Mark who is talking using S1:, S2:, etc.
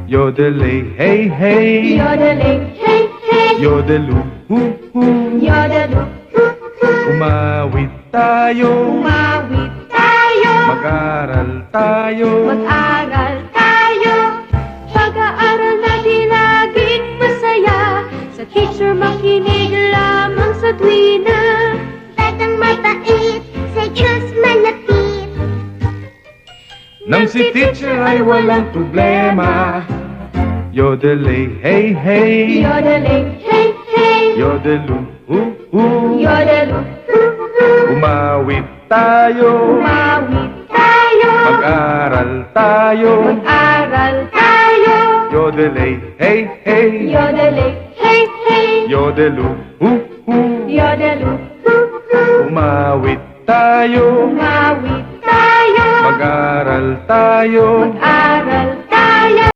S1: Yodelay, hey, hey.
S2: Yodeling, hey, hey.
S1: Yodeloo, hoo, hoo.
S2: Yodeloo,
S1: Umawit tayo,
S2: umawit tayo.
S1: mag-aral tayo.
S2: Mag-aral tayo. Pag-aaral natin laging masaya. Sa teacher makinig lamang sa tuwina.
S3: Batang mabait, sa Diyos malapit.
S1: Nang si teacher ay walang problema. Yodelay, hey, hey.
S2: Yodeling, hey, hey.
S1: Yodeloo, hoo, hoo.
S2: Yodeloo,
S1: Umawit tayo,
S2: umawit tayo.
S1: mag-aral tayo.
S2: Mag-aral tayo.
S1: Yodelay, hey, hey.
S2: Yodeling, hey, hey.
S1: Yodeloo, hoo, hoo.
S2: Yodeloo,
S1: Umawit tayo,
S2: umawit tayo.
S1: mag-aral tayo.
S2: Mag-aral